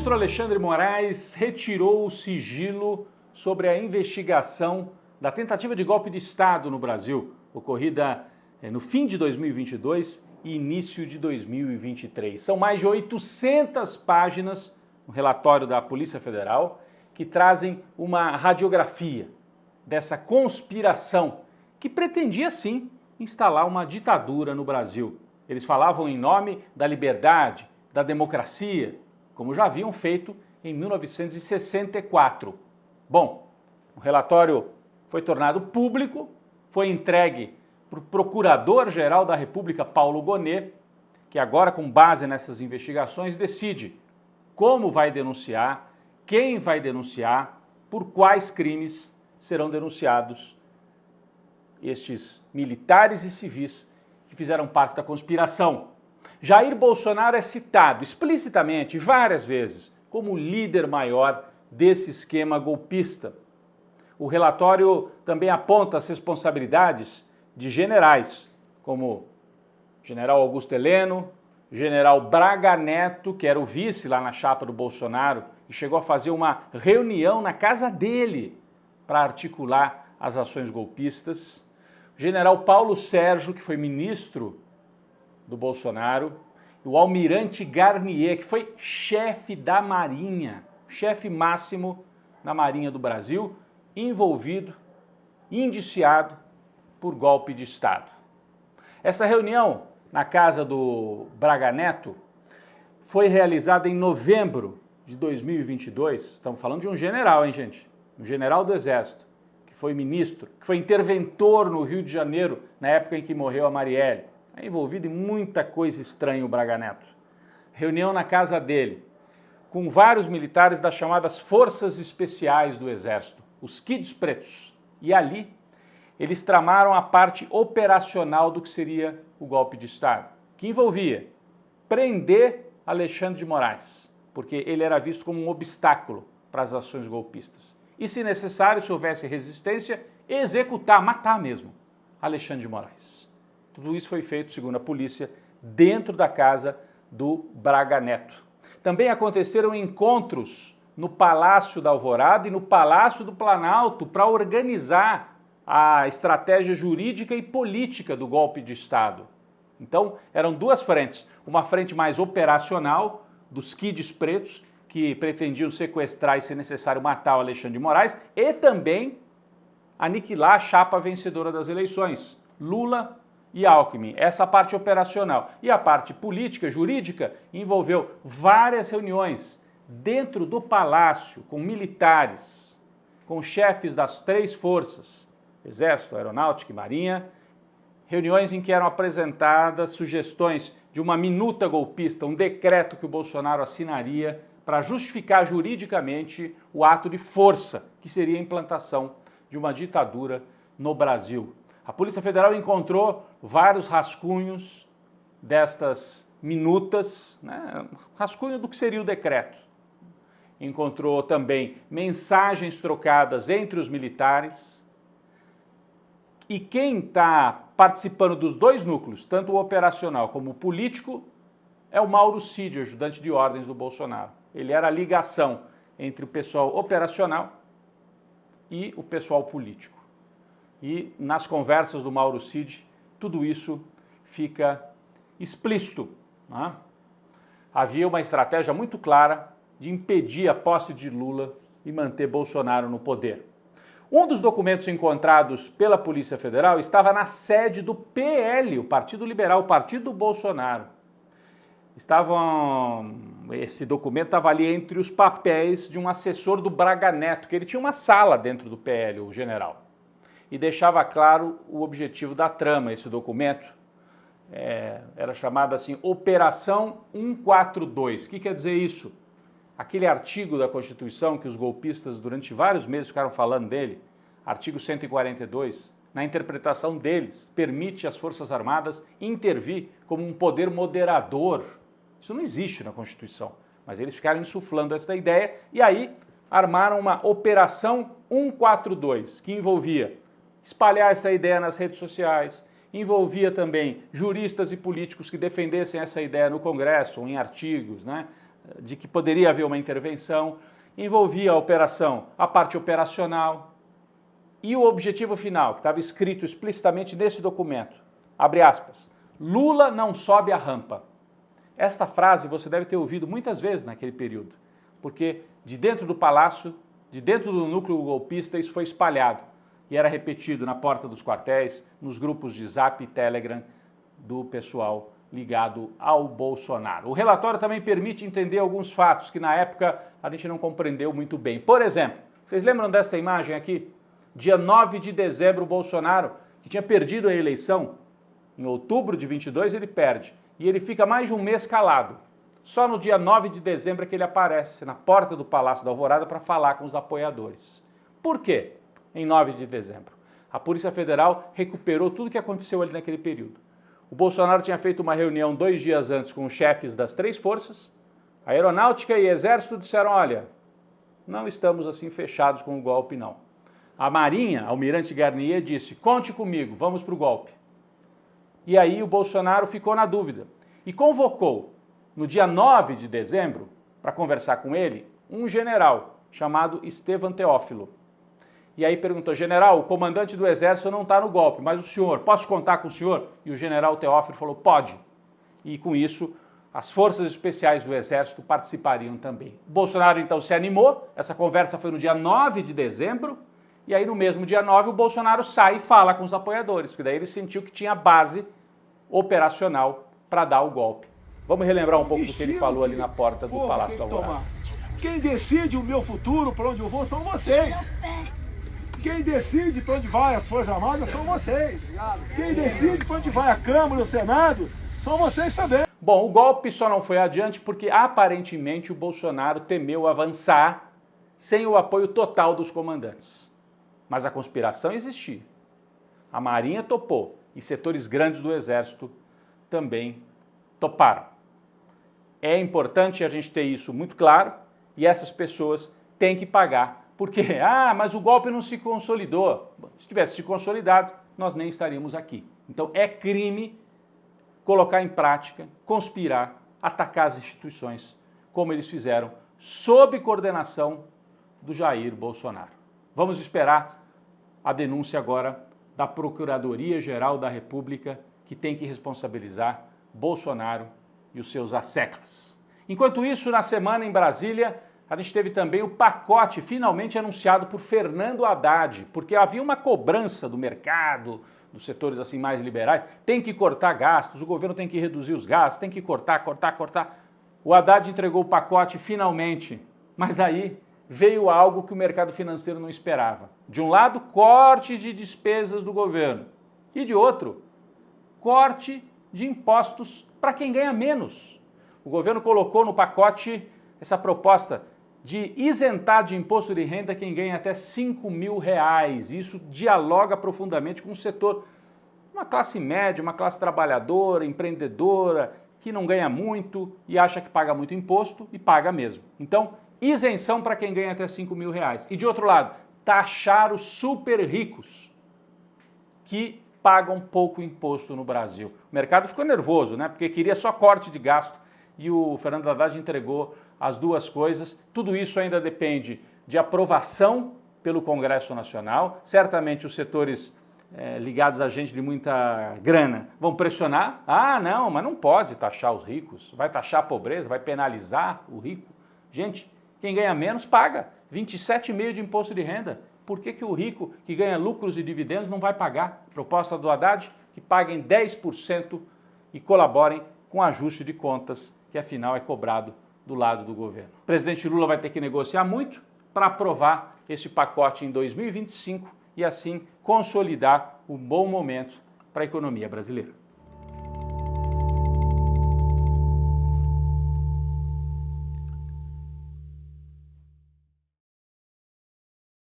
ministro Alexandre Moraes retirou o sigilo sobre a investigação da tentativa de golpe de Estado no Brasil, ocorrida no fim de 2022 e início de 2023. São mais de 800 páginas no relatório da Polícia Federal que trazem uma radiografia dessa conspiração que pretendia, sim, instalar uma ditadura no Brasil. Eles falavam em nome da liberdade, da democracia, como já haviam feito em 1964. Bom, o relatório foi tornado público, foi entregue para o Procurador-Geral da República, Paulo Gonet, que agora, com base nessas investigações, decide como vai denunciar, quem vai denunciar, por quais crimes serão denunciados estes militares e civis que fizeram parte da conspiração. Jair Bolsonaro é citado explicitamente várias vezes como líder maior desse esquema golpista. O relatório também aponta as responsabilidades de generais, como general Augusto Heleno, general Braga Neto, que era o vice lá na chapa do Bolsonaro, e chegou a fazer uma reunião na casa dele para articular as ações golpistas. O general Paulo Sérgio, que foi ministro do Bolsonaro, e o almirante Garnier, que foi chefe da Marinha, chefe máximo da Marinha do Brasil, envolvido, indiciado por golpe de Estado. Essa reunião na casa do Braga Neto foi realizada em novembro de 2022. Estamos falando de um general, hein, gente? Um general do Exército, que foi ministro, que foi interventor no Rio de Janeiro na época em que morreu a Marielle. É envolvido em muita coisa estranha o Braga Neto. Reunião na casa dele, com vários militares das chamadas Forças Especiais do Exército, os Kids Pretos. E ali, eles tramaram a parte operacional do que seria o golpe de Estado, que envolvia prender Alexandre de Moraes, porque ele era visto como um obstáculo para as ações golpistas. E, se necessário, se houvesse resistência, executar, matar mesmo Alexandre de Moraes. Tudo isso foi feito, segundo a polícia, dentro da casa do Braga Neto. Também aconteceram encontros no Palácio da Alvorada e no Palácio do Planalto para organizar a estratégia jurídica e política do golpe de Estado. Então, eram duas frentes. Uma frente mais operacional, dos Kids Pretos, que pretendiam sequestrar e, se necessário, matar o Alexandre de Moraes, e também aniquilar a chapa vencedora das eleições, Lula e Alckmin, essa parte operacional. E a parte política, jurídica, envolveu várias reuniões dentro do palácio, com militares, com chefes das três forças, Exército, Aeronáutica e Marinha, reuniões em que eram apresentadas sugestões de uma minuta golpista, um decreto que o Bolsonaro assinaria para justificar juridicamente o ato de força, que seria a implantação de uma ditadura no Brasil. A Polícia Federal encontrou vários rascunhos destas minutas, né? Rascunho do que seria o decreto. Encontrou também mensagens trocadas entre os militares. E quem está participando dos dois núcleos, tanto o operacional como o político, é o Mauro Cid, ajudante de ordens do Bolsonaro. Ele era a ligação entre o pessoal operacional e o pessoal político. E nas conversas do Mauro Cid, tudo isso fica explícito, né? Havia uma estratégia muito clara de impedir a posse de Lula e manter Bolsonaro no poder. Um dos documentos encontrados pela Polícia Federal estava na sede do PL, o Partido Liberal, o partido do Bolsonaro. Esse documento estava ali entre os papéis de um assessor do Braga Neto, que ele tinha uma sala dentro do PL, o general. E deixava claro o objetivo da trama. Esse documento era chamado assim, Operação 142. O que quer dizer isso? Aquele artigo da Constituição que os golpistas durante vários meses ficaram falando dele, artigo 142, na interpretação deles, permite às Forças Armadas intervir como um poder moderador. Isso não existe na Constituição, mas eles ficaram insuflando essa ideia e aí armaram uma Operação 142, que envolvia espalhar essa ideia nas redes sociais, envolvia também juristas e políticos que defendessem essa ideia no Congresso, ou em artigos, né? de que poderia haver uma intervenção, envolvia a parte operacional e o objetivo final, que estava escrito explicitamente nesse documento, abre aspas, Lula não sobe a rampa. Esta frase você deve ter ouvido muitas vezes naquele período, porque de dentro do palácio, de dentro do núcleo golpista, isso foi espalhado e era repetido na porta dos quartéis, nos grupos de Zap e Telegram do pessoal ligado ao Bolsonaro. O relatório também permite entender alguns fatos que na época a gente não compreendeu muito bem. Por exemplo, vocês lembram dessa imagem aqui? Dia 9 de dezembro, o Bolsonaro, que tinha perdido a eleição, em outubro de 22 ele perde, e ele fica mais de um mês calado. Só no dia 9 de dezembro é que ele aparece na porta do Palácio da Alvorada para falar com os apoiadores. Por quê? Em 9 de dezembro. A Polícia Federal recuperou tudo o que aconteceu ali naquele período. O Bolsonaro tinha feito uma reunião 2 dias antes com os chefes das 3 forças. A Aeronáutica e Exército disseram, olha, não estamos assim fechados com o golpe, não. A Marinha, Almirante Garnier, disse, conte comigo, vamos para o golpe. E aí o Bolsonaro ficou na dúvida e convocou, no dia 9 de dezembro, para conversar com ele, um general chamado Estevam Teófilo. E aí perguntou, general, o comandante do Exército não está no golpe, mas o senhor, posso contar com o senhor? E o general Teófilo falou, pode. E com isso, as forças especiais do Exército participariam também. O Bolsonaro então se animou, essa conversa foi no dia 9 de dezembro, e aí no mesmo dia 9 o Bolsonaro sai e fala com os apoiadores, porque daí ele sentiu que tinha base operacional para dar o golpe. Vamos relembrar um pouco do que ele falou ali na porta do Palácio da Alvorada. Quem decide o meu futuro, para onde eu vou, são vocês. Quem decide para onde vai as Forças Armadas são vocês. Quem decide para onde vai a Câmara e o Senado são vocês também. Bom, o golpe só não foi adiante porque aparentemente o Bolsonaro temeu avançar sem o apoio total dos comandantes. Mas a conspiração existia. A Marinha topou e setores grandes do Exército também toparam. É importante a gente ter isso muito claro e essas pessoas têm que pagar. Porque, mas o golpe não se consolidou. Se tivesse se consolidado, nós nem estaríamos aqui. Então é crime colocar em prática, conspirar, atacar as instituições, como eles fizeram, sob coordenação do Jair Bolsonaro. Vamos esperar a denúncia agora da Procuradoria-Geral da República, que tem que responsabilizar Bolsonaro e os seus asseclas. Enquanto isso, na semana em Brasília, a gente teve também o pacote finalmente anunciado por Fernando Haddad, porque havia uma cobrança do mercado, dos setores assim mais liberais, tem que cortar gastos, o governo tem que reduzir os gastos, tem que cortar. O Haddad entregou o pacote finalmente, mas daí veio algo que o mercado financeiro não esperava. De um lado, corte de despesas do governo e de outro, corte de impostos para quem ganha menos. O governo colocou no pacote essa proposta de isentar de imposto de renda quem ganha até R$5.000. Isso dialoga profundamente com o setor, uma classe média, uma classe trabalhadora, empreendedora, que não ganha muito e acha que paga muito imposto e paga mesmo. Então, isenção para quem ganha até R$5.000. E de outro lado, taxar os super ricos que pagam pouco imposto no Brasil. O mercado ficou nervoso, né? Porque queria só corte de gasto e o Fernando Haddad entregou as duas coisas. Tudo isso ainda depende de aprovação pelo Congresso Nacional. Certamente os setores ligados a gente de muita grana vão pressionar. Não, mas não pode taxar os ricos. Vai taxar a pobreza, vai penalizar o rico. Gente, quem ganha menos paga 27,5% de imposto de renda. Por que o rico que ganha lucros e dividendos não vai pagar? Proposta do Haddad, que paguem 10% e colaborem com ajuste de contas, que afinal é cobrado do lado do governo. O presidente Lula vai ter que negociar muito para aprovar esse pacote em 2025 e assim consolidar um bom momento para a economia brasileira.